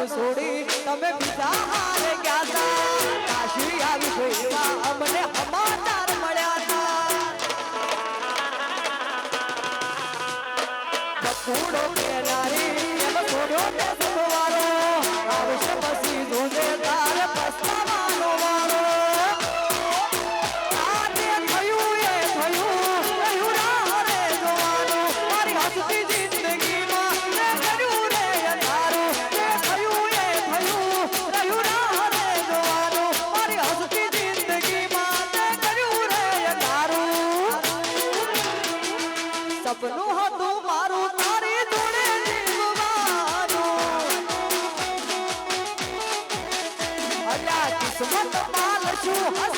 છોડી તમે બીજા હારે ગયા તા કાશી આવી ગઈમાં અમને સમાચાર મળ્યા તા બકુડો કેનારી એમ છોડ્યો ને સુવારો આવશે પછી જોજે તારે પસ્તાવાનો વારો આજે થયું એ થયું રહ્યું ના રે જોવાનું મારી હસતી જિંદગીમાં મેં કર્યું રે અંધારું સપનું હતું મારું તારી જોડે જીવવાનું અલ્યા કિસ્મત માં લશું